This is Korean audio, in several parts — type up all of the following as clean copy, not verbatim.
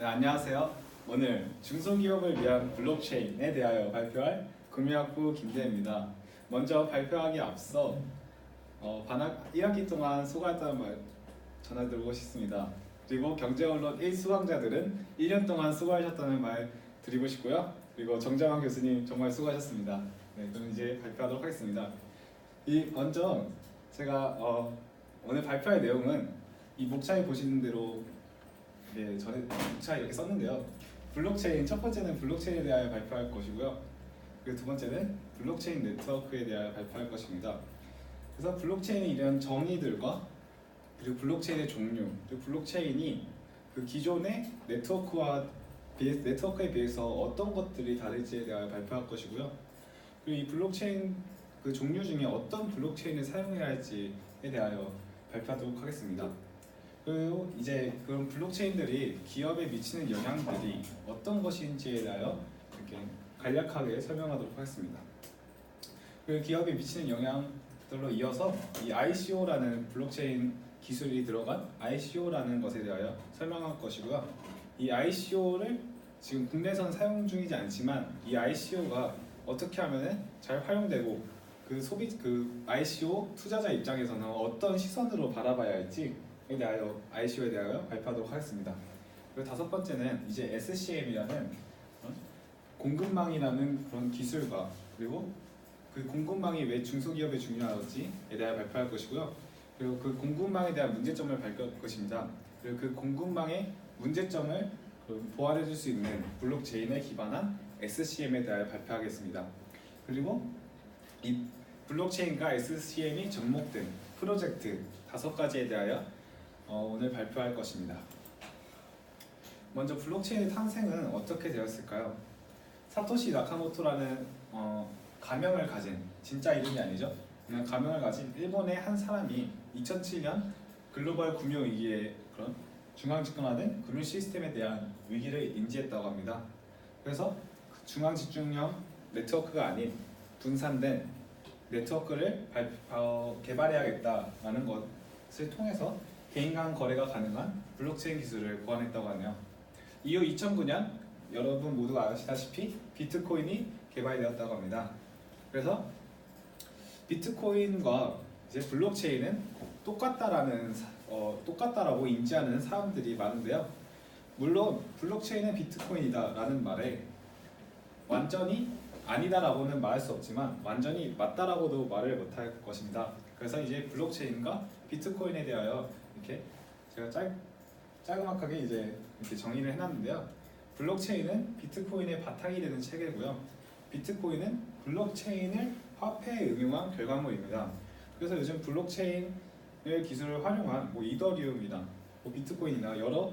네, 안녕하세요. 오늘 중소기업을 위한 블록체인에 대하여 발표할 금융학부 김대입니다. 먼저 발표하기 앞서 반학 1학기 동안 수고했다는 말 전해드리고 싶습니다. 그리고 경제언론 1수강자들은 1년 동안 수고하셨다는 말 드리고 싶고요. 그리고 정정환 교수님 정말 수고하셨습니다. 네, 그럼 이제 발표하도록 하겠습니다. 먼저 제가 오늘 발표할 내용은 이 목차에 보시는 대로 전에 목차 이렇게 썼는데요. 블록체인 첫 번째는 블록체인에 대하여 발표할 것이고요. 그리고 두 번째는 블록체인 네트워크에 대하여 발표할 것입니다. 그래서 블록체인의 이런 정의들과 그리고 블록체인의 종류, 그리고 블록체인이 그 기존의 네트워크에 비해서 어떤 것들이 다를지에 대하여 발표할 것이고요. 그리고 이 블록체인 그 종류 중에 어떤 블록체인을 사용해야 할지에 대하여 발표하도록 하겠습니다. 그리고 이제 그런 블록체인들이 기업에 미치는 영향들이 어떤 것인지에 대하여 이렇게 간략하게 설명하도록 하겠습니다. 그 기업에 미치는 영향들로 이어서 이 ICO라는 블록체인 기술이 들어간 ICO라는 것에 대하여 설명할 것이고요. 이 ICO를 지금 국내에서는 사용 중이지 않지만 이 ICO가 어떻게 하면 잘 활용되고 그 ICO 투자자 입장에서는 어떤 시선으로 바라봐야 할지 에 대하여 ICO에 대하여 발표하도록 하겠습니다. 그리고 다섯 번째는 이제 SCM이라는 공급망이라는 그런 기술과 그리고 그 공급망이 왜 중소기업에 중요한지에 대하여 발표할 것이고요. 그리고 그 공급망에 대한 문제점을 발표할 것입니다. 그리고 그 공급망의 문제점을 보완해 줄 수 있는 블록체인에 기반한 SCM에 대하여 발표하겠습니다. 그리고 이 블록체인과 SCM이 접목된 프로젝트 5가지에 대하여 오늘 발표할 것입니다. 먼저 블록체인의 탄생은 어떻게 되었을까요? 사토시 나카모토라는 가명을 가진, 진짜 이름이 아니죠? 그냥 가명을 가진 일본의 한 사람이 2007년 글로벌 금융위기에 그런 중앙집권화된 금융 시스템에 대한 위기를 인지했다고 합니다. 그래서 중앙집중형 네트워크가 아닌 분산된 네트워크를 개발해야겠다라는 것을 통해서 개인 간 거래가 가능한 블록체인 기술을 고안했다고 하네요. 이후 2009년 여러분 모두가 아시다시피 비트코인이 개발되었다고 합니다. 그래서 비트코인과 이제 블록체인은 똑같다라고 인지하는 사람들이 많은데요. 물론 블록체인은 비트코인이다라는 말에 완전히 아니다라고는 말할 수 없지만 완전히 맞다라고도 말을 못할 것입니다. 그래서 이제 블록체인과 비트코인에 대하여 이렇게 제가 짜그막하게 이제 이렇게 정의를 해놨는데요. 블록체인은 비트코인의 바탕이 되는 체계고요. 비트코인은 블록체인을 화폐에 응용한 결과물입니다. 그래서 요즘 블록체인의 기술을 활용한 이더리움이나 비트코인이나 여러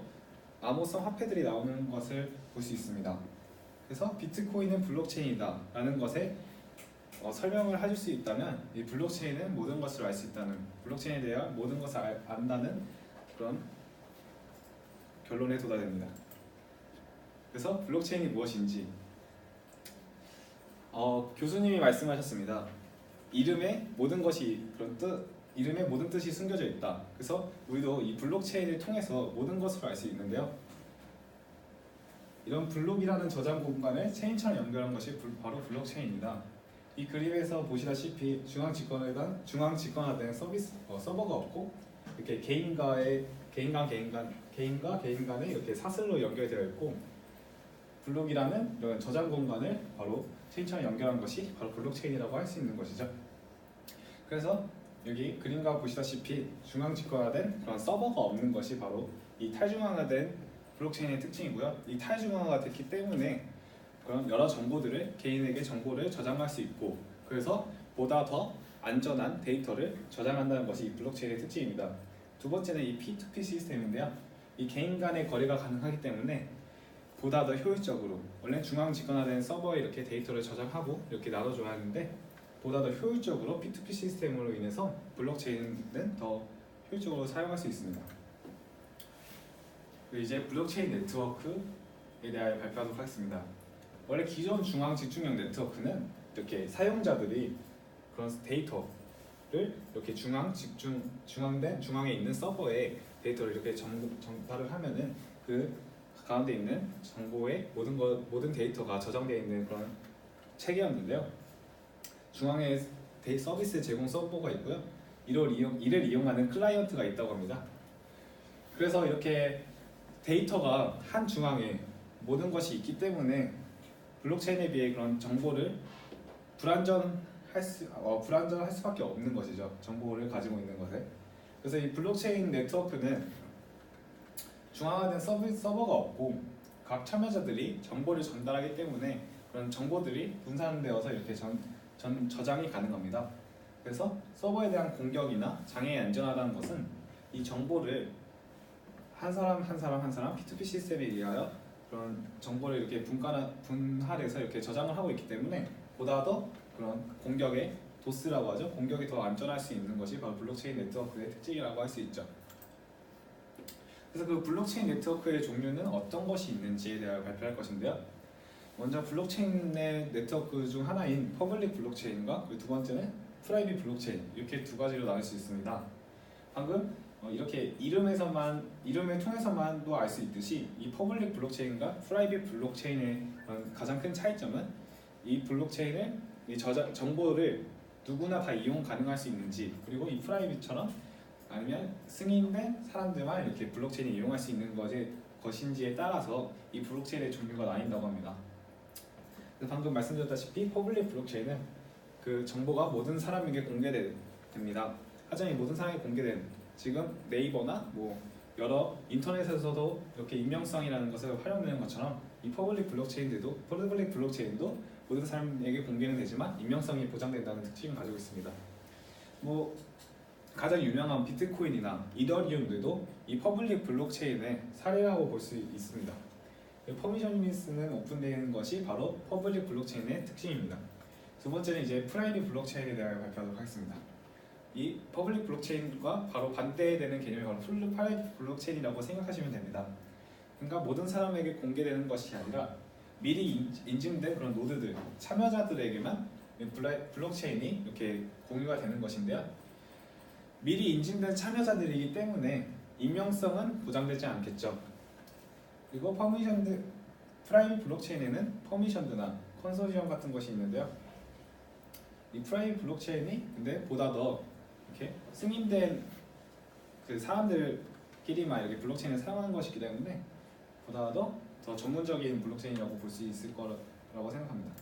암호성 화폐들이 나오는 것을 볼 수 있습니다. 그래서 비트코인은 블록체인이다 라는 것에 설명을 해줄 수 있다면 이 블록체인은 모든 것을 알 수 있다는, 블록체인에 대한 모든 것을 안다는 그런 결론에 도달됩니다. 그래서 블록체인이 무엇인지 교수님이 말씀하셨습니다. 이름에 모든 뜻이 숨겨져 있다. 그래서 우리도 이 블록체인을 통해서 모든 것을 알 수 있는데요. 이런 블록이라는 저장 공간을 체인처럼 연결한 것이 바로 블록체인입니다. 이 그림에서 보시다시피 중앙집권화된 서버가 없고 이렇게 개인과 개인 간에 이렇게 사슬로 연결되어 있고 블록이라는 이런 저장 공간을 바로 체인처럼 연결한 것이 바로 블록체인이라고 할 수 있는 것이죠. 그래서 여기 그림과 보시다시피 중앙집권화된 그런 서버가 없는 것이 바로 이 탈중앙화된 블록체인의 특징이고요. 이 탈중앙화가 됐기 때문에 그런 여러 개인에게 정보를 저장할 수 있고 그래서 보다 더 안전한 데이터를 저장한다는 것이 이 블록체인의 특징입니다. 두 번째는 이 P2P 시스템인데요. 이 개인 간의 거래가 가능하기 때문에 보다 더 효율적으로, 원래 중앙 집권화된 서버에 이렇게 데이터를 저장하고 이렇게 나눠줘야 하는데 보다 더 효율적으로 P2P 시스템으로 인해서 블록체인은 더 효율적으로 사용할 수 있습니다. 이제 블록체인 네트워크에 대하여 발표하도록 하겠습니다. 원래 기존 중앙 집중형 네트워크는 이렇게 사용자들이 그런 데이터를 이렇게 중앙에 있는 서버에 데이터를 이렇게 전달을 하면은 그 가운데 있는 정보의 모든 데이터가 저장되어 있는 그런 체계였는데요. 중앙에 서비스 제공 서버가 있고요. 이를 이용하는 클라이언트가 있다고 합니다. 그래서 이렇게 데이터가 한 중앙에 모든 것이 있기 때문에 블록체인에 비해 그런 정보를 불안전할 수밖에 없는 것이죠. 정보를 가지고 있는 것에. 그래서 이 블록체인 네트워크는 중앙화된 서버가 없고 각 참여자들이 정보를 전달하기 때문에 그런 정보들이 분산되어서 이렇게 저장이 가능합니다. 그래서 서버에 대한 공격이나 장애에 안전하다는 것은 이 정보를 한 사람 P2P 시스템에 의하여 그런 정보를 이렇게 분할해서 이렇게 저장을 하고 있기 때문에 보다 더 그런 공격의 도스라고 하죠. 공격이 더 안전할 수 있는 것이 바로 블록체인 네트워크의 특징이라고 할 수 있죠. 그래서 그 블록체인 네트워크의 종류는 어떤 것이 있는지에 대해 발표할 것인데요. 먼저 블록체인의 네트워크 중 하나인 퍼블릭 블록체인과 그리고 두 번째는 프라이빗 블록체인, 이렇게 두 가지로 나눌 수 있습니다. 방금 이렇게 이름을 통해서만도 알 수 있듯이 이 퍼블릭 블록체인과 프라이빗 블록체인의 가장 큰 차이점은 이 블록체인을 정보를 누구나 다 이용 가능할 수 있는지, 그리고 이 프라이빗처럼 아니면 승인된 사람들만 이렇게 블록체인을 이용할 수 있는 것인지에 따라서 이 블록체인의 종류가 나뉜다고 합니다. 방금 말씀드렸다시피 퍼블릭 블록체인은 그 정보가 모든 사람에게 공개됩니다. 하지만 이 모든 사람에게 공개된, 지금 네이버나 여러 인터넷에서도 이렇게 익명성이라는 것을 활용되는 것처럼 이 퍼블릭 블록체인도 모든 사람에게 공개는 되지만 익명성이 보장된다는 특징을 가지고 있습니다. 가장 유명한 비트코인이나 이더리움들도 이 퍼블릭 블록체인의 사례라고 볼 수 있습니다. 퍼미션리스는 오픈되는 것이 바로 퍼블릭 블록체인의 특징입니다. 두 번째는 이제 프라이빗 블록체인에 대해 발표하도록 하겠습니다. 이 퍼블릭 블록체인과 바로 반대되는 개념이 바로 프라이빗 블록체인이라고 생각하시면 됩니다. 그러니까 모든 사람에게 공개되는 것이 아니라 미리 인증된 그런 노드들, 참여자들에게만 블록체인이 이렇게 공유가 되는 것인데요. 미리 인증된 참여자들이기 때문에 익명성은 보장되지 않겠죠. 그리고 프라이빗 블록체인에는 퍼미션드나 컨소시엄 같은 것이 있는데요. 이 프라이빗 블록체인이 근데 보다 더 이렇게 승인된 그 사람들끼리만 이렇게 블록체인을 사용하는 것이기 때문에 보다 더 전문적인 블록체인이라고 볼 수 있을 거라고 생각합니다.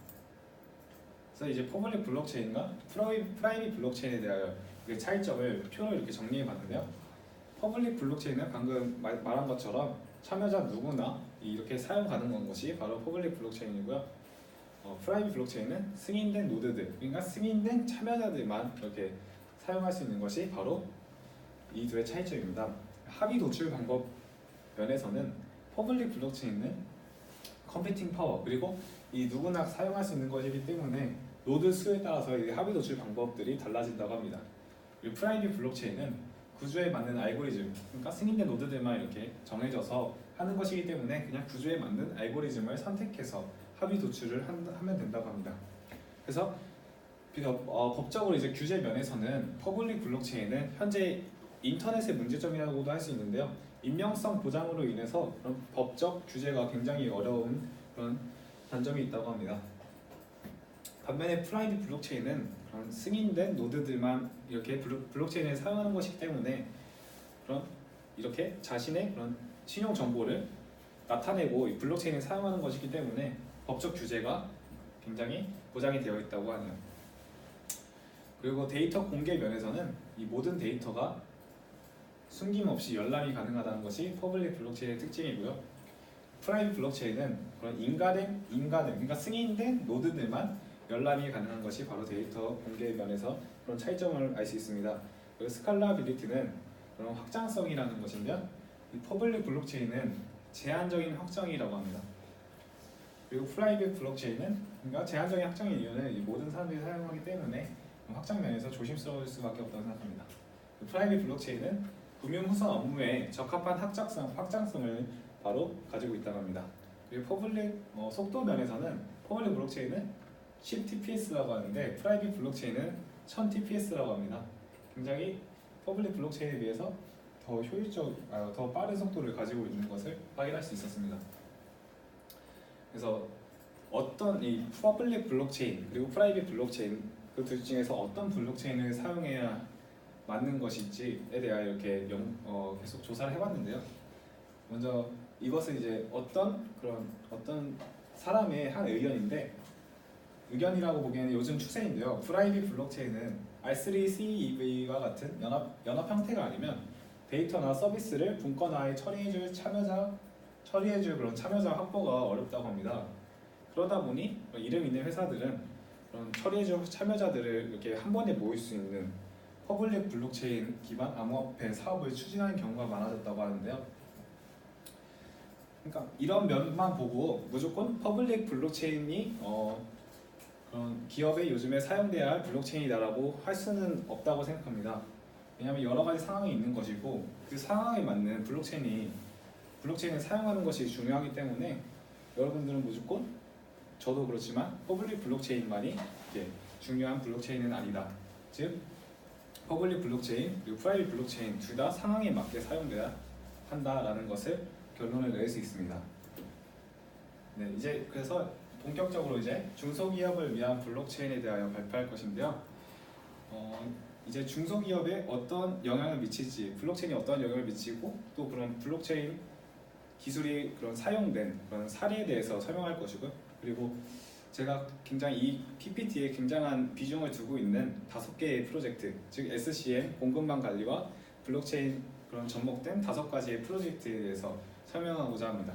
그래서 이제 퍼블릭 블록체인과 프라이빗 블록체인에 대하여 차이점을 표로 이렇게 정리해 봤는데요. 퍼블릭 블록체인은 방금 말한 것처럼 참여자 누구나 이렇게 사용 가능한 것이 바로 퍼블릭 블록체인이고요. 프라이빗 블록체인은 승인된 노드들, 그러니까 승인된 참여자들만 이렇게 사용할 수 있는 것이 바로 이 둘의 차이점입니다. 합의 도출 방법 면에서는 퍼블릭 블록체인은 컴퓨팅 파워, 그리고 이 누구나 사용할 수 있는 것이기 때문에 노드 수에 따라서 이 합의 도출 방법들이 달라진다고 합니다. 그리고 프라이빗 블록체인은 구조에 맞는 알고리즘, 그러니까 승인된 노드들만 이렇게 정해져서 하는 것이기 때문에 그냥 구조에 맞는 알고리즘을 선택해서 합의 도출을 하면 된다고 합니다. 그래서 법적으로 이제 규제 면에서는 퍼블릭 블록체인은 현재 인터넷의 문제점이라고도 할 수 있는데요. 익명성 보장으로 인해서 그런 법적 규제가 굉장히 어려운 그런 단점이 있다고 합니다. 반면에 프라이빗 블록체인은 그런 승인된 노드들만 이렇게 블록체인을 사용하는 것이기 때문에 그런 이렇게 자신의 그런 신용 정보를 나타내고 이 블록체인을 사용하는 것이기 때문에 법적 규제가 굉장히 보장이 되어 있다고 하네요. 그리고 데이터 공개 면에서는 이 모든 데이터가 숨김없이 열람이 가능하다는 것이 퍼블릭 블록체인의 특징이고요. 프라이빗 블록체인은 그런 그러니까 승인된 노드들만 열람이 가능한 것이 바로 데이터 공개 면에서 그런 차이점을 알 수 있습니다. 그리고 스칼라빌리티는 그런 확장성이라는 것인데요. 이 퍼블릭 블록체인은 제한적인 확장이라고 합니다. 그리고 프라이빗 블록체인은 그러니까 제한적인 확장의 이유는 이 모든 사람들이 사용하기 때문에 확장 면에서 조심스러울 수밖에 없다고 생각합니다. 프라이빗 블록체인은 금융후선 업무에 적합한 확장성을 바로 가지고 있다고 합니다. 그리고 퍼블릭 속도 면에서는 퍼블릭 블록체인은 10TPS라고 하는데 프라이빗 블록체인은 1000TPS라고 합니다. 굉장히 퍼블릭 블록체인에 비해서 더 더 빠른 속도를 가지고 있는 것을 확인할 수 있었습니다. 그래서 어떤 이 퍼블릭 블록체인 그리고 프라이빗 블록체인 그 둘 중에서 어떤 블록체인을 사용해야 맞는 것인지에 대하여 이렇게 계속 조사를 해봤는데요. 먼저 이것은 이제 어떤 사람의 한 의견이라고 보기에는 요즘 추세인데요. 프라이빗 블록체인은 R3CEV와 같은 연합 형태가 아니면 데이터나 서비스를 분권화에 처리해줄 그런 참여자 확보가 어렵다고 합니다. 그러다 보니 이름 있는 회사들은 그런 처리해줄 참여자들을 이렇게 한 번에 모일 수 있는 퍼블릭 블록체인 기반 암호화폐 사업을 추진하는 경우가 많아졌다고 하는데요. 그러니까 이런 면만 보고 무조건 퍼블릭 블록체인이 그런 기업에 요즘에 사용돼야 할 블록체인이다라고 할 수는 없다고 생각합니다. 왜냐하면 여러 가지 상황이 있는 것이고 그 상황에 맞는 블록체인을 사용하는 것이 중요하기 때문에 여러분들은 무조건 저도 그렇지만 퍼블릭 블록체인만이 중요한 블록체인은 아니다. 즉 퍼블릭 블록체인 그리고 프라이빗 블록체인 둘 다 상황에 맞게 사용돼야 한다라는 것을 결론을 낼 수 있습니다. 네, 이제 그래서 본격적으로 이제 중소기업을 위한 블록체인에 대하여 발표할 것인데요. 이제 중소기업에 어떤 영향을 미칠지, 블록체인이 어떤 영향을 미치고 또 그런 블록체인 기술이 그런 사용된 그런 사례에 대해서 설명할 것이고요. 그리고 제가 굉장히 이 PPT에 굉장한 비중을 두고 있는 5개의 프로젝트, 즉 SCM, 공급망 관리와 블록체인 그런 접목된 5가지의 프로젝트에 대해서 설명하고자 합니다.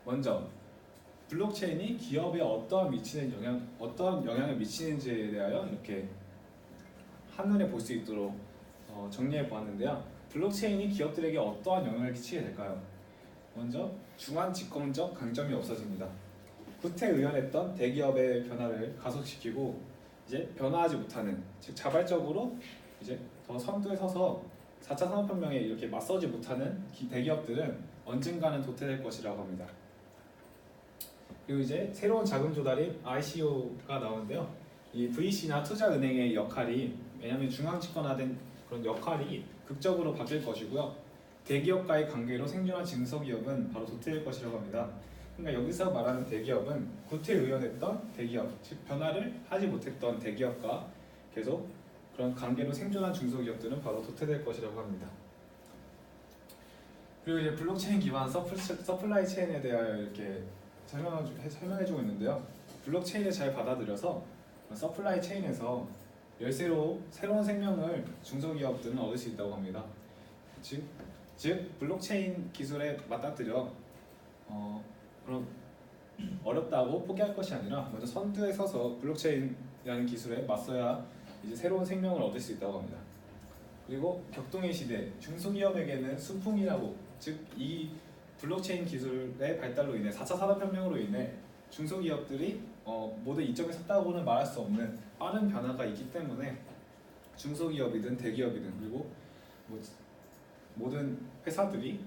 먼저 블록체인이 기업에 어떤 영향을 미치는지에 대하여 이렇게 한눈에 볼 수 있도록 정리해 보았는데요. 블록체인이 기업들에게 어떠한 영향을 끼치게 될까요? 먼저 중앙 집권적 강점이 없어집니다. 구태의연했던 대기업의 변화를 가속시키고 이제 변화하지 못하는, 즉 자발적으로 이제 더 선두에 서서 4차 산업혁명에 이렇게 맞서지 못하는 대기업들은 언젠가는 도태될 것이라고 합니다. 그리고 이제 새로운 자금 조달인 ICO가 나오는데요. 이 VC나 투자은행의 역할이, 왜냐하면 중앙 집권화된 그런 역할이 극적으로 바뀔 것이고요. 대기업과의 관계로 생존한 중소기업은 바로 도태될 것이라고 합니다. 그러니까 여기서 말하는 대기업은 구태의연했던 대기업, 즉 변화를 하지 못했던 대기업과 계속 그런 관계로 생존한 중소기업들은 바로 도태될 것이라고 합니다. 그리고 이제 블록체인 기반 서플라이 체인에 대하여 이렇게 설명해주고 있는데요. 블록체인을 잘 받아들여서 서플라이 체인에서 열쇠로 새로운 생명을 중소기업들은 얻을 수 있다고 합니다. 즉 블록체인 기술에 맞닥뜨려 그럼 어렵다고 포기할 것이 아니라 먼저 선두에 서서 블록체인이라는 기술에 맞서야 이제 새로운 생명을 얻을 수 있다고 합니다. 그리고 격동의 시대, 중소기업에게는 순풍이라고, 즉 이 블록체인 기술의 발달로 인해 4차 산업혁명으로 인해 중소기업들이 모두 이점에 섰다고는 말할 수 없는 빠른 변화가 있기 때문에 중소기업이든 대기업이든 그리고 모든 회사들이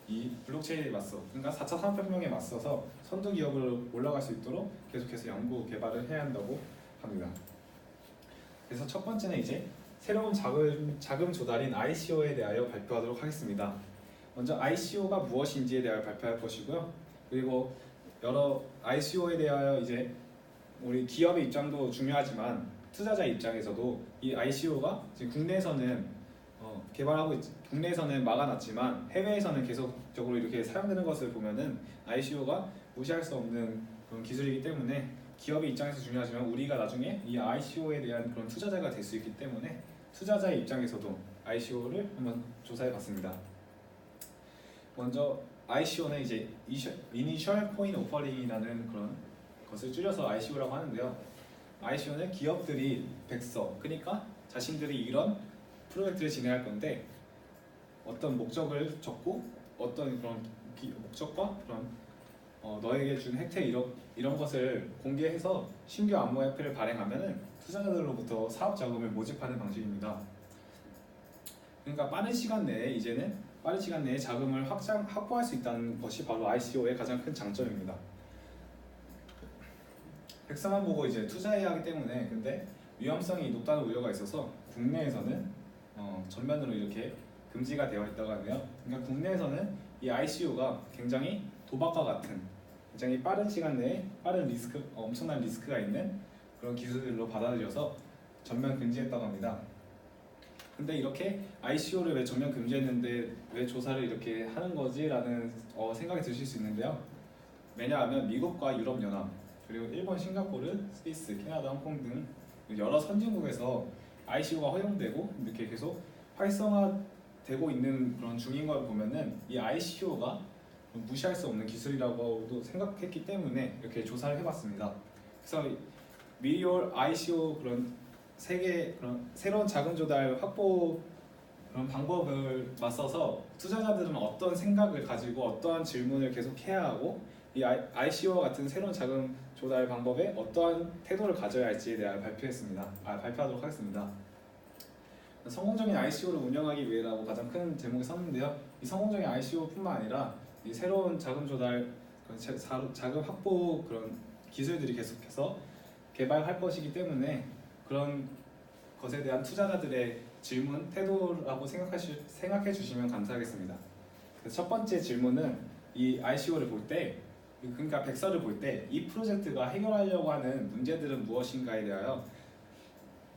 이 블록체인에 그러니까 4차 산업혁명에 맞서서 선두 기업으로 올라갈 수 있도록 계속해서 연구 개발을 해야 한다고 합니다. 그래서 첫 번째는 이제 새로운 자금 조달인 ICO에 대하여 발표하도록 하겠습니다. 먼저 ICO가 무엇인지에 대하여 발표할 것이고요. 그리고 여러 ICO에 대하여 이제 우리 기업의 입장도 중요하지만 투자자 입장에서도 이 ICO가 지금 국내에서는 국내에서는 막아놨지만 해외에서는 계속적으로 이렇게 사용되는 것을 보면은 ICO가 무시할 수 없는 그런 기술이기 때문에 기업의 입장에서 중요하지만 우리가 나중에 이 ICO에 대한 그런 투자자가 될 수 있기 때문에 투자자의 입장에서도 ICO를 한번 조사해봤습니다. 먼저 ICO는 이제 Initial Coin Offering이라는 그런 것을 줄여서 ICO라고 하는데요. ICO는 기업들이 그러니까 자신들이 이런 프로젝트를 진행할 건데 어떤 목적을 적고 어떤 그런 목적과 그런 너에게 준 혜택 이런 것을 공개해서 신규 암호화폐를 발행하면은 투자자들로부터 사업 자금을 모집하는 방식입니다. 그러니까 빠른 시간 내에 자금을 확보할 수 있다는 것이 바로 ICO의 가장 큰 장점입니다. 백사만 보고 이제 투자해야 하기 때문에 근데 위험성이 높다는 우려가 있어서 국내에서는 전면으로 이렇게 금지가 되어 있다고 하네요. 그러니까 국내에서는 이 ICO가 굉장히 도박과 같은 굉장히 빠른 시간 내에 빠른 리스크, 엄청난 리스크가 있는 그런 기술들로 받아들여서 전면 금지했다고 합니다. 근데 이렇게 ICO를 왜 전면 금지했는데 왜 조사를 이렇게 하는 거지? 라는 생각이 드실 수 있는데요. 왜냐하면 미국과 유럽연합 그리고 일본, 싱가포르, 스위스, 캐나다, 홍콩 등 여러 선진국에서 ICO가 허용되고 이렇게 계속 활성화되고 있는 그런 중인 걸 보면은 이 ICO가 무시할 수 없는 기술이라고도 생각했기 때문에 이렇게 조사를 해봤습니다. 그래서 미리올 ICO 그런 세계 그런 새로운 자금 조달 확보 그런 방법을 맞서서 투자자들은 어떤 생각을 가지고 어떠한 질문을 계속 해야 하고 이 ICO와 같은 새로운 자금 조달 방법에 어떠한 태도를 가져야 할지에 대해 발표하도록 하겠습니다. 성공적인 ICO를 운영하기 위해라고 가장 큰 제목이 썼는데요. 이 성공적인 ICO뿐만 아니라 이 새로운 자금 조달, 자금 확보 그런 기술들이 계속해서 개발할 것이기 때문에 그런 것에 대한 투자자들의 질문, 태도라고 생각해 주시면 감사하겠습니다. 그래서 첫 번째 질문은 이 ICO를 볼 때, 그러니까 백서를 볼 때 이 프로젝트가 해결하려고 하는 문제들은 무엇인가에 대하여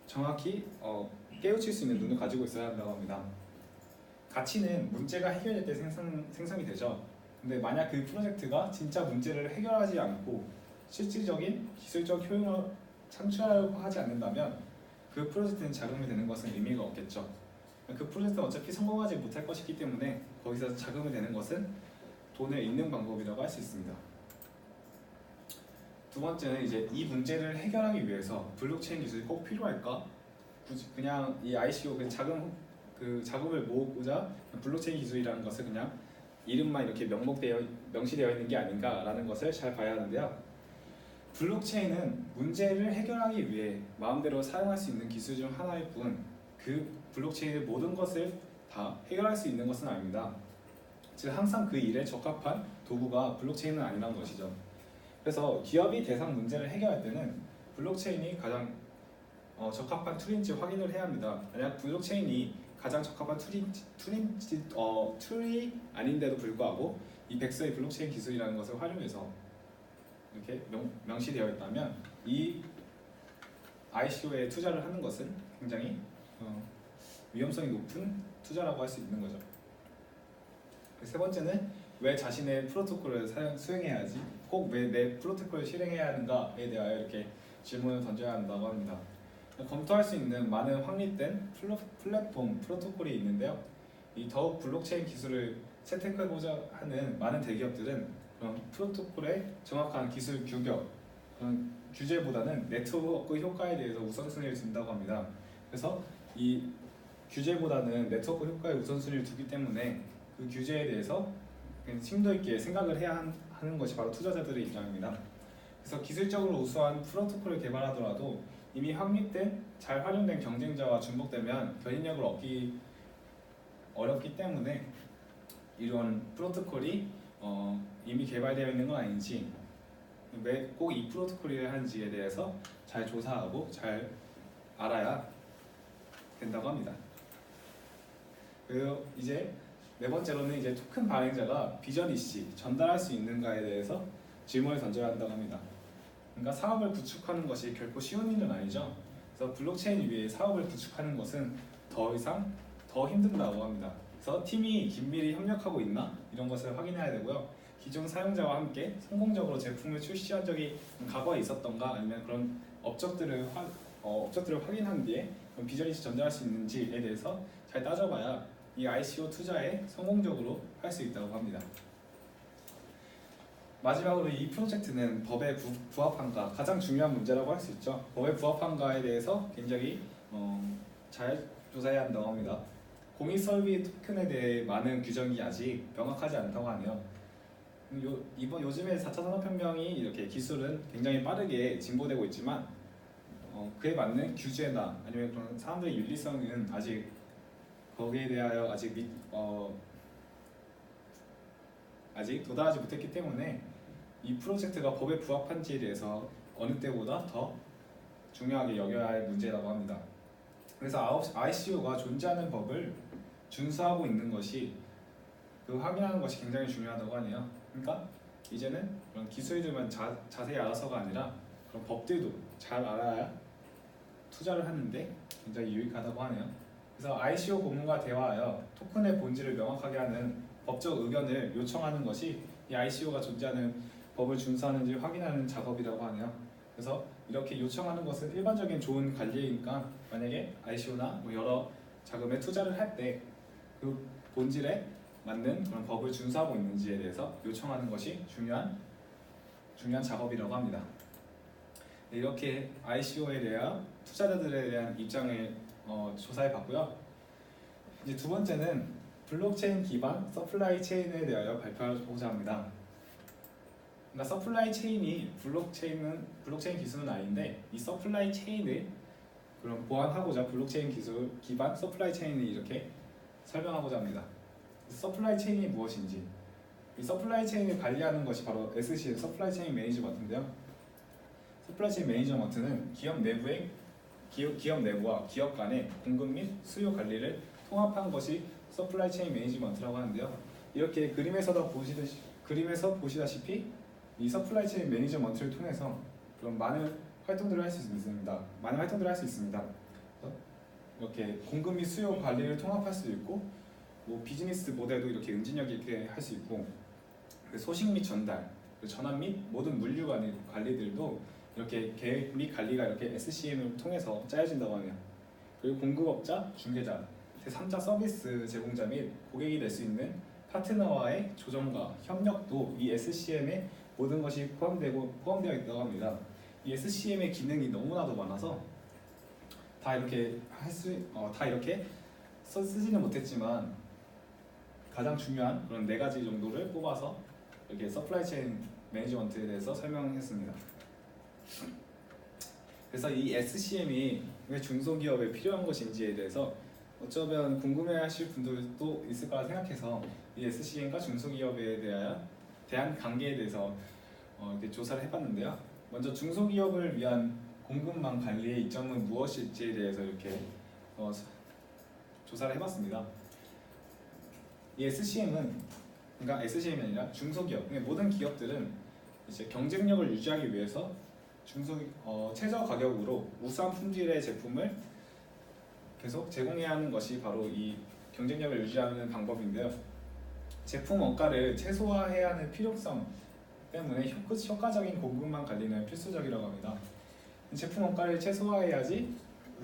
정확히 깨우칠 수 있는 눈을 가지고 있어야 한다고 합니다. 가치는 문제가 해결될 때 생성이 되죠. 근데 만약 그 프로젝트가 진짜 문제를 해결하지 않고 실질적인 기술적 효용을 창출하려고 하지 않는다면 그 프로젝트는 자금이 되는 것은 의미가 없겠죠. 그 프로젝트는 어차피 성공하지 못할 것이기 때문에 거기서 자금이 되는 것은 돈을 잃는 방법이라고 할 수 있습니다. 두 번째는 이제 이 문제를 해결하기 위해서 블록체인 기술이 꼭 필요할까? 그냥 이 ICO 자금을 모으고자 블록체인 기술이라는 것을 그냥 이름만 이렇게 명시되어 있는 게 아닌가라는 것을 잘 봐야 하는데요. 블록체인은 문제를 해결하기 위해 마음대로 사용할 수 있는 기술 중 하나일 뿐 그 블록체인의 모든 것을 다 해결할 수 있는 것은 아닙니다. 즉 항상 그 일에 적합한 도구가 블록체인은 아니라는 것이죠. 그래서 기업이 대상 문제를 해결할 때는 블록체인이 가장 적합한 툴인지 확인을 해야 합니다. 만약 블록체인이 가장 적합한 툴이 아닌데도 불구하고 이 백서의 블록체인 기술이라는 것을 활용해서 이렇게 명시되어 있다면 이 ICO에 투자를 하는 것은 굉장히 위험성이 높은 투자라고 할 수 있는 거죠. 세 번째는 왜 자신의 프로토콜을 수행해야 하지? 꼭 왜 내 프로토콜을 실행해야 하는가에 대하여 이렇게 질문을 던져야 한다고 합니다. 검토할 수 있는 많은 확립된 플랫폼 프로토콜이 있는데요. 이 더욱 블록체인 기술을 채택해보자 하는 많은 대기업들은 그런 프로토콜의 정확한 기술 규격, 그런 규제보다는 네트워크 효과에 대해서 우선순위를 둔다고 합니다. 그래서 이 규제보다는 네트워크 효과에 우선순위를 두기 때문에 그 규제에 대해서 심도 있게 생각을 해야 하는 것이 바로 투자자들의 입장입니다. 그래서 기술적으로 우수한 프로토콜을 개발하더라도 이미 확립된 잘 활용된 경쟁자와 중복되면 견인력을 얻기 어렵기 때문에 이런 프로토콜이 이미 개발되어 있는 건 아닌지 왜 꼭 이 프로토콜을 하는지에 대해서 잘 조사하고 잘 알아야 된다고 합니다. 그리고 이제 네 번째로는 이제 토큰 발행자가 비전 이시 전달할 수 있는가에 대해서 질문을 던져야 한다고 합니다. 그러니까 사업을 구축하는 것이 결코 쉬운 일은 아니죠. 그래서 블록체인 위에 사업을 구축하는 것은 더 이상 더 힘든다고 합니다. 그래서 팀이 긴밀히 협력하고 있나 이런 것을 확인해야 되고요. 기존 사용자와 함께 성공적으로 제품을 출시한 적이 과거에 있었던가 아니면 그런 업적들을 확인한 뒤에 비전 이시 전달할 수 있는지에 대해서 잘 따져봐야 이 ICO 투자에 성공적으로 할 수 있다고 합니다. 마지막으로 이 프로젝트는 법에 부합한가 가장 중요한 문제라고 할 수 있죠. 법에 부합한가에 대해서 굉장히 잘 조사해야 한다고 합니다. 공익설비 토큰에 대해 많은 규정이 아직 명확하지 않다고 하네요. 요즘에 4차 산업혁명이 이렇게 기술은 굉장히 빠르게 진보되고 있지만 그에 맞는 규제나 아니면 그런 사람들의 윤리성은 아직 거기에 대하여 아직 도달하지 못했기 때문에 이 프로젝트가 법에 부합한지에 대해서 어느 때보다 더 중요하게 여겨야 할 문제라고 합니다. 그래서 ICO가 존재하는 법을 준수하고 있는 것이 그 확인하는 것이 굉장히 중요하다고 하네요. 그러니까 이제는 그런 기술들만 자세히 알아서가 아니라 그런 법들도 잘 알아야 투자를 하는데 굉장히 유익하다고 하네요. 그래서 ICO 고문과 대화하여 토큰의 본질을 명확하게 하는 법적 의견을 요청하는 것이 이 ICO가 존재하는 법을 준수하는지 확인하는 작업이라고 하네요. 그래서 이렇게 요청하는 것은 일반적인 좋은 관리니까 만약에 ICO나 뭐 여러 자금에 투자를 할 때 그 본질에 맞는 그런 법을 준수하고 있는지에 대해서 요청하는 것이 중요한 작업이라고 합니다. 이렇게 ICO에 대한 투자자들에 대한 입장을 조사해 봤고요. 이제 두 번째는 블록체인 기반 서플라이 체인에 대하여 발표하고자 합니다. 그러니까 서플라이 체인이 블록체인 기술은 아닌데 이 서플라이 체인을 그럼 보완하고자 블록체인 기술 기반 서플라이 체인을 이렇게 설명하고자 합니다. 서플라이 체인이 무엇인지, 이 서플라이 체인을 관리하는 것이 바로 SCM 서플라이 체인 매니지먼트인데요. 서플라이 체인 매니지먼트는 기업 내부와 기업 간의 공급 및 수요 관리를 통합한 것이 서플라이 체인 매니지먼트라고 하는데요. 이렇게 그림에서 보시다시피 이 서플라이 체인 매니지먼트를 통해서 그런 많은 활동들을 할 수 있습니다. 이렇게 공급 및 수요 관리를 통합할 수 있고, 뭐 비즈니스 모델도 이렇게 응진력 있게 할 수 있고, 소식 및 전달, 전환 및 모든 물류 관리들도 이렇게 계획 및 관리가 이렇게 SCM을 통해서 짜여진다고 하네요. 그리고 공급업자, 중개자, 제3자 서비스 제공자 및 고객이 될 수 있는 파트너와의 조정과 협력도 이 SCM에 모든 것이 포함되어 있다고 합니다. 이 SCM의 기능이 너무나도 많아서 다 이렇게 쓰지는 못했지만 가장 중요한 그런 4가지 정도를 뽑아서 이렇게 서플라이 체인 매니지먼트에 대해서 설명했습니다. 그래서 이 SCM이 왜 중소기업에 필요한 것인지에 대해서 어쩌면 궁금해하실 분들도 있을 거라 생각해서 이 SCM과 중소기업에 대한 관계에 대해서 이렇게 조사를 해봤는데요. 먼저 중소기업을 위한 공급망 관리의 이점은 무엇일지에 대해서 이렇게 조사를 해봤습니다. 이 그러니까 SCM이 아니라 중소기업, 모든 기업들은 이제 경쟁력을 유지하기 위해서 최저 가격으로 우수한 품질의 제품을 계속 제공해야 하는 것이 바로 이 경쟁력을 유지하는 방법인데요. 제품 원가를 최소화해야 하는 필요성 때문에 효과적인 공급망 관리는 필수적이라고 합니다. 제품 원가를 최소화해야지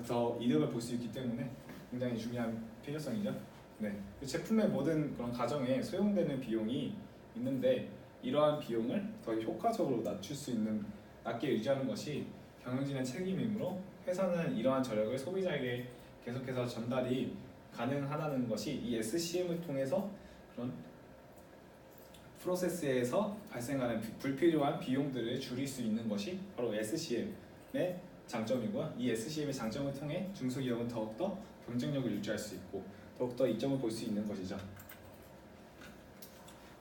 더 이득을 볼 수 있기 때문에 굉장히 중요한 필요성이죠. 네, 제품의 모든 그런 과정에 소요되는 비용이 있는데 이러한 비용을 더 효과적으로 낮게 유지하는 것이 경영진의 책임이므로 회사는 이러한 전략을 소비자에게 계속해서 전달이 가능하다는 것이 이 SCM을 통해서 그런 프로세스에서 발생하는 불필요한 비용들을 줄일 수 있는 것이 바로 SCM의 장점이고요. 이 SCM의 장점을 통해 중소기업은 더욱더 경쟁력을 유지할 수 있고 더욱더 이점을 볼 수 있는 것이죠.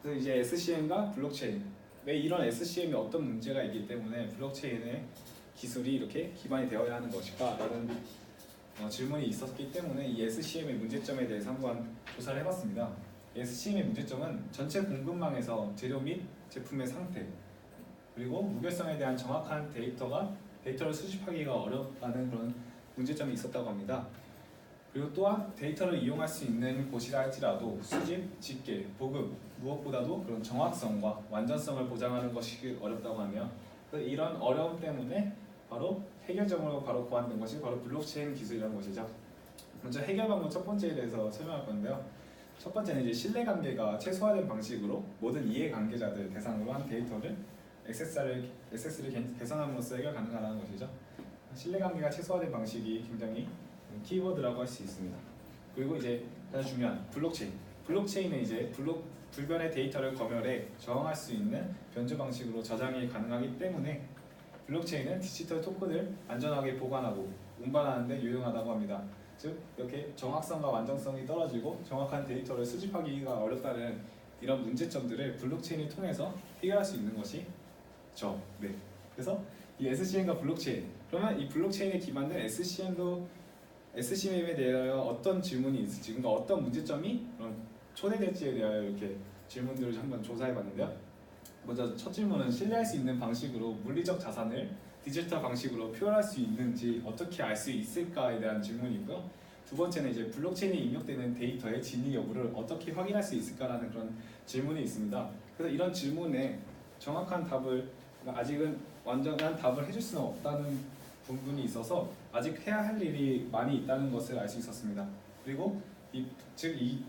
그래서 이제 SCM과 블록체인, 왜 이런 SCM이 어떤 문제가 있기 때문에 블록체인의 기술이 이렇게 기반이 되어야 하는 것일까? 라는 질문이 있었기 때문에 이 SCM의 문제점에 대해서 한번 조사를 해봤습니다. SCM의 문제점은 전체 공급망에서 재료 및 제품의 상태, 그리고 무결성에 대한 정확한 데이터를 수집하기가 어렵다는 그런 문제점이 있었다고 합니다. 그리고 또한 데이터를 이용할 수 있는 곳이라 할지라도 수집, 집계, 보급, 무엇보다도 그런 정확성과 완전성을 보장하는 것이 어렵다고 하며 이런 어려움 때문에 바로 해결점으로 고안된 것이 바로 블록체인 기술이라는 것이죠. 먼저 해결 방법 첫 번째에 대해서 설명할 건데요. 첫 번째는 이제 신뢰관계가 최소화된 방식으로 모든 이해관계자들 대상으로 한 데이터를 액세스를 개선함으로써 해결 가능하다는 것이죠. 신뢰관계가 최소화된 방식이 굉장히 키워드라고 할 수 있습니다. 그리고 이제 가장 중요한 블록체인은 이제 불변의 데이터를 검열해 저항할 수 있는 변조 방식으로 저장이 가능하기 때문에 블록체인은 디지털 토큰을 안전하게 보관하고 운반하는 데 유용하다고 합니다. 즉 이렇게 정확성과 완전성이 떨어지고 정확한 데이터를 수집하기가 어렵다는 이런 문제점들을 블록체인을 통해서 해결할 수 있는 것이죠. 네. 그래서 이 SCM과 블록체인, 그러면 이 블록체인에 기반된 SCM도 SCM에 대하여 어떤 질문이 있을지, 그러니까 어떤 문제점이 초래될지에 대하여 이렇게 질문들을 한번 조사해봤는데요. 먼저 첫 질문은 신뢰할 수 있는 방식으로 물리적 자산을 디지털 방식으로 표현할 수 있는지 어떻게 알 수 있을까에 대한 질문이고요. 두 번째는 이제 블록체인에 입력되는 데이터의 진위 여부를 어떻게 확인할 수 있을까라는 그런 질문이 있습니다. 그래서 이런 질문에 정확한 답을, 그러니까 아직은 완전한 답을 해줄 수는 없다는 부분이 있어서 아직 해야 할 일이 많이 있다는 것을 알 수 있었습니다. 그리고 이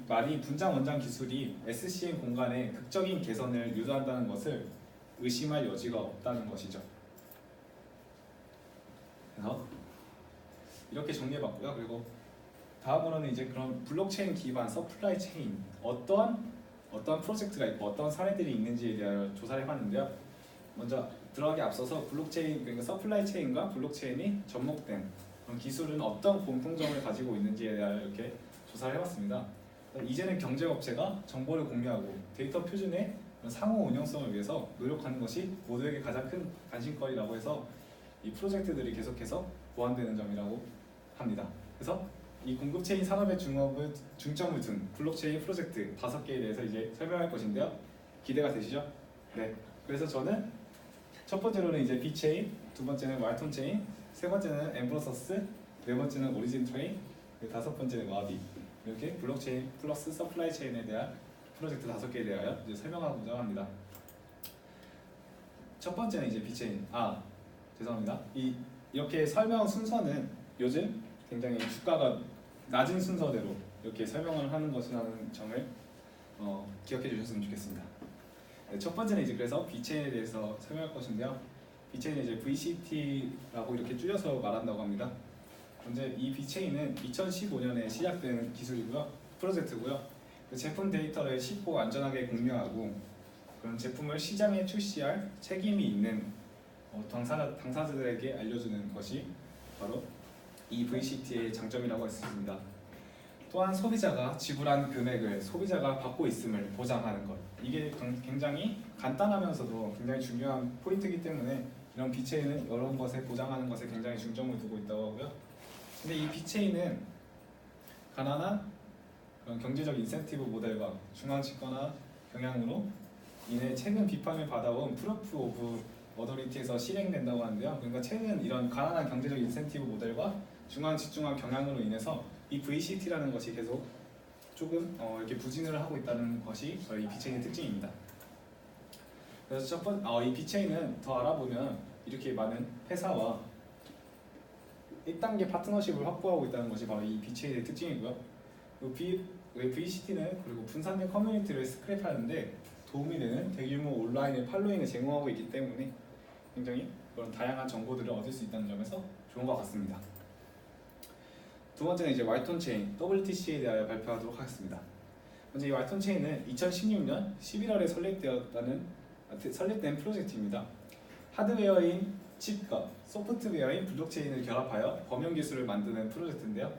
많이 분장 원장 기술이 SCM 공간에 극적인 개선을 유도한다는 것을 의심할 여지가 없다는 것이죠. 그래서 이렇게 정리해봤고요. 그리고 다음으로는 이제 그런 블록체인 기반 서플라이 체인 어떠한 프로젝트가 있고 어떤 사례들이 있는지에 대하여 조사를 해봤는데요. 먼저 들어가기 앞서서 블록체인, 그러니까 서플라이 체인과 블록체인이 접목된 그런 기술은 어떤 공통점을 가지고 있는지에 대하여 이렇게 조사를 해봤습니다. 이제는 경쟁업체가 정보를 공유하고 데이터 표준의 상호 운영성을 위해서 노력하는 것이 모두에게 가장 큰 관심거리라고 해서 이 프로젝트들이 계속해서 보완되는 점이라고 합니다. 그래서 이 공급체인 산업의 중점을 둔 블록체인 프로젝트 5개에 대해서 이제 설명할 것인데요. 기대가 되시죠? 네. 그래서 저는 첫 번째로는 이제 비체인, 두 번째는 왈톤 체인, 세 번째는 엠브로서스, 네 번째는 오리진 트레인, 다섯 번째는 와비. 이렇게 블록체인 플러스 서플라이 체인에 대한 프로젝트 5개에 대하여 이제 설명하고자 합니다. 첫 번째는 이제 비체인. 죄송합니다. 이렇게 설명 순서는 요즘 굉장히 주가가 낮은 순서대로 이렇게 설명을 하는 것이라는 점을 기억해 주셨으면 좋겠습니다. 네, 첫 번째는 이제 그래서 비체인에 대해서 설명할 것인데요. 비체인은 이제 VCT라고 이렇게 줄여서 말한다고 합니다. 먼저 이 비체인은 2015년에 시작된 기술이고요, 프로젝트고요. 그 제품 데이터를 쉽고 안전하게 공유하고 그런 제품을 시장에 출시할 책임이 있는 당사자들에게 알려주는 것이 바로 이 VCT의 장점이라고 할 수 있습니다. 또한 소비자가 지불한 금액을 소비자가 받고 있음을 보장하는 것, 이게 굉장히 간단하면서도 굉장히 중요한 포인트이기 때문에 이런 비체인은 이런 것에 보장하는 것에 굉장히 중점을 두고 있다고 하고요. 근데 이 비체인은 가난한 그런 경제적 인센티브 모델과 중앙 집권화 경향으로 인해 최근 비판을 받아온 프루프 오브 어더리티에서 실행된다고 하는데요. 그러니까 최근 이런 가난한 경제적 인센티브 모델과 중앙 집중화 경향으로 인해서 이 VCT라는 것이 계속 조금 이렇게 부진을 하고 있다는 것이 이 비체인의 특징입니다. 그래서 이 비체인은 더 알아보면 이렇게 많은 회사와 1단계 파트너십을 확보하고 있다는 것이 바로 이 비체인의 특징이고요. VCT는 그리고 분산된 커뮤니티를 스크랩하는데 도움이 되는 대규모 온라인의 팔로잉을 제공하고 있기 때문에 굉장히 그런 다양한 정보들을 얻을 수 있다는 점에서 좋은 것 같습니다. 두 번째는 이제 왈톤 체인 WTC에 대하여 발표하도록 하겠습니다. 먼저 이 왈톤 체인은 2016년 11월에 설립된 프로젝트입니다. 하드웨어인 칩과 소프트웨어인 블록체인을 결합하여 범용 기술을 만드는 프로젝트인데요.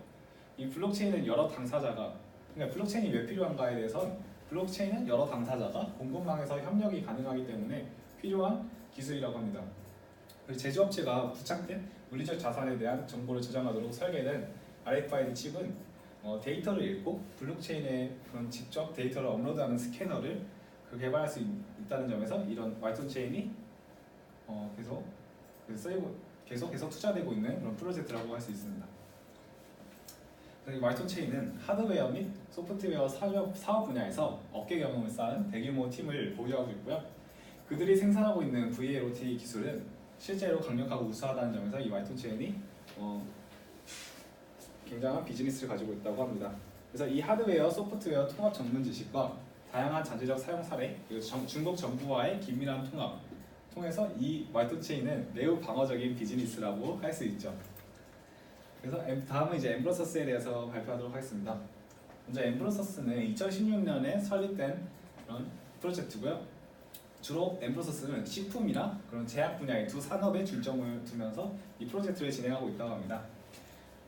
이 블록체인은 여러 당사자가, 그러니까 블록체인이 왜 필요한가에 대해서 블록체인은 여러 당사자가 공급망에서 협력이 가능하기 때문에 필요한 기술이라고 합니다. 제조업체가 부착된 물리적 자산에 대한 정보를 저장하도록 설계된 RFID 칩은 데이터를 읽고 블록체인에 그런 직접 데이터를 업로드하는 스캐너를 개발할 수 있다는 점에서 이런 왈톤 체인이 계속해서 투자되고 있는 그런 프로젝트라고 할 수 있습니다. 이 왈톤 체인은 하드웨어 및 소프트웨어 사업 분야에서 업계 경험을 쌓은 대규모 팀을 보유하고 있고요. 그들이 생산하고 있는 VLOT 기술은 실제로 강력하고 우수하다는 점에서 이 왈톤 체인이 굉장한 비즈니스를 가지고 있다고 합니다. 그래서 이 하드웨어, 소프트웨어 통합 전문 지식과 다양한 자체적 사용 사례, 그리고 중국 정부와의 긴밀한 통합 통해서 이 왈톤 체인은 매우 방어적인 비즈니스라고 할 수 있죠. 그래서 다음은 이제 엠브로서스에 대해서 발표하도록 하겠습니다. 먼저 엠브로서스는 2016년에 설립된 그런 프로젝트고요. 주로 엠브로서스는 식품이나 그런 제약 분야의 두 산업에 중점을 두면서 이 프로젝트를 진행하고 있다고 합니다.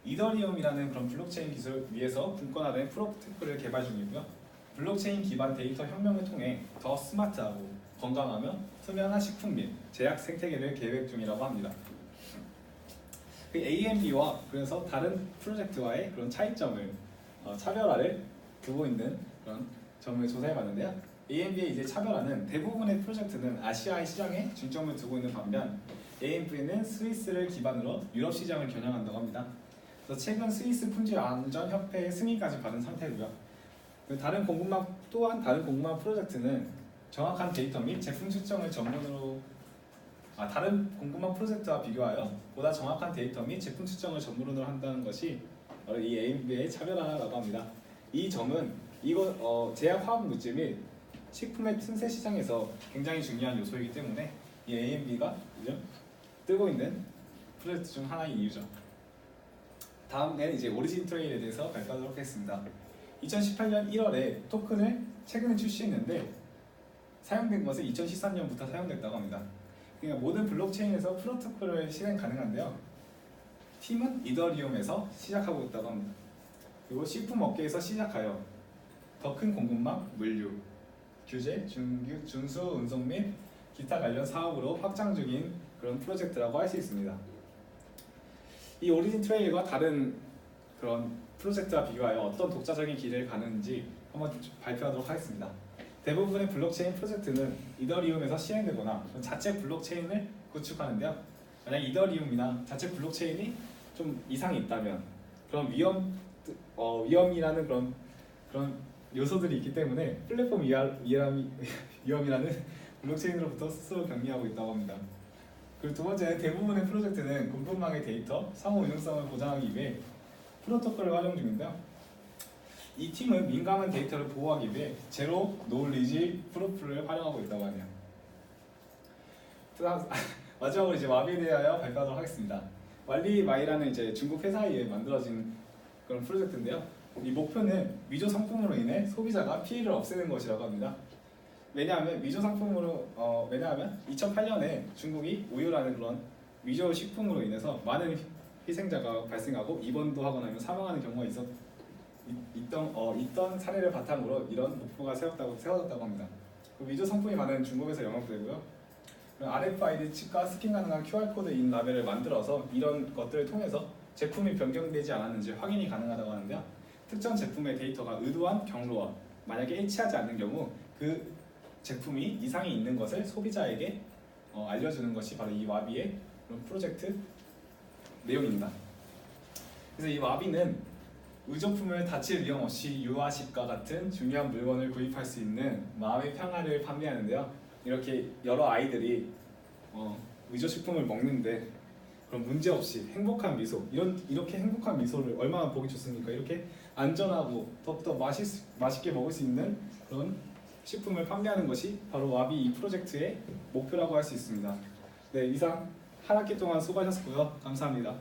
이더리움이라는 그런 블록체인 기술 위에서 분권화된 프로토콜을 개발 중이고요. 블록체인 기반 데이터 혁명을 통해 더 스마트하고 건강하며 투명한 식품 및 제약 생태계를 계획 중이라고 합니다. 그 AMB와 그래서 다른 프로젝트와의 그런 차이점을 차별화를 두고 있는 그런 점을 조사해봤는데요. AMB의 이제 차별화는 대부분의 프로젝트는 아시아의 시장에 중점을 두고 있는 반면 AMB는 스위스를 기반으로 유럽 시장을 겨냥한다고 합니다. 그래서 최근 스위스 품질 안전 협회의 승인까지 받은 상태고요. 다른 공급망 또한 다른 공급망 프로젝트는 정확한 데이터 및 제품 측정을 전문으로 다른 공급망 프로젝트와 비교하여 보다 정확한 데이터 및 제품 측정을 전문으로 한다는 것이 바로 이 AMB의 차별화라고 합니다. 이 점은 제약 화학 물질 및 식품의 틈새 시장에서 굉장히 중요한 요소이기 때문에 이 AMB가 뜨고 있는 프로젝트 중 하나인 이유죠. 다음에는 이제 오리진 트레일에 대해서 발표하도록 하겠습니다. 2018년 1월에 토큰을 최근에 출시했는데 사용된 것은 2013년부터 사용됐다고 합니다. 그러니까 모든 블록체인에서 프로토콜을 실행 가능한데요. 팀은 이더리움에서 시작하고 있다고 합니다. 그리고 식품 업계에서 시작하여 더 큰 공급망, 물류, 규제, 준수, 운송 및 기타 관련 사업으로 확장 중인 그런 프로젝트라고 할 수 있습니다. 이 오리진 트레일과 다른 그런 프로젝트와 비교하여 어떤 독자적인 길을 가는지 한번 발표하도록 하겠습니다. 대부분의 블록체인 프로젝트는 이더리움에서 시행되거나 자체 블록체인을 구축하는데요. 만약 이더리움이나 자체 블록체인이 좀 이상이 있다면 그런 위험이라는 그런 요소들이 있기 때문에 플랫폼 위험이라는 블록체인으로부터 스스로 격리하고 있다고 합니다. 그리고 두 번째는 대부분의 프로젝트는 공급망의 데이터 상호 운용성을 보장하기 위해 프로토콜을 활용 중인데요. 이 팀은 민감한 데이터를 보호하기 위해 제로 노리지 프로프를 활용하고 있다고 하네요. 마지막으로 이제 와비에 대하여 발표하도록 하겠습니다. 왈리마이라는 이제 중국 회사에 의해 만들어진 그런 프로젝트인데요. 이 목표는 위조 상품으로 인해 소비자가 피해를 없애는 것이라고 합니다. 왜냐하면 2008년에 중국이 우유라는 그런 위조 식품으로 인해서 많은 희생자가 발생하고 입원도 하거나 아니면 사망하는 경우가 있던 사례를 바탕으로 이런 목표가 세워졌다고 합니다. 위조 상품이 많은 중국에서 영업되고요. RFID 칩과 스캔 가능한 QR코드 인 라벨을 만들어서 이런 것들을 통해서 제품이 변경되지 않았는지 확인이 가능하다고 하는데요. 특정 제품의 데이터가 의도한 경로와 만약에 일치하지 않는 경우 그 제품이 이상이 있는 것을 소비자에게 알려주는 것이 바로 이 와비의 프로젝트 내용입니다. 그래서 이 와비는 의조품을 다칠 위험 없이 유아식과 같은 중요한 물건을 구입할 수 있는 마음의 평화를 판매하는데요. 이렇게 여러 아이들이 의조식품을 먹는데 그런 문제 없이 행복한 미소, 이렇게 행복한 미소를 얼마나 보기 좋습니까? 이렇게 안전하고 더욱더 맛있게 먹을 수 있는 그런 식품을 판매하는 것이 바로 와비 이 프로젝트의 목표라고 할 수 있습니다. 네, 이상 한 학기 동안 수고하셨고요. 감사합니다.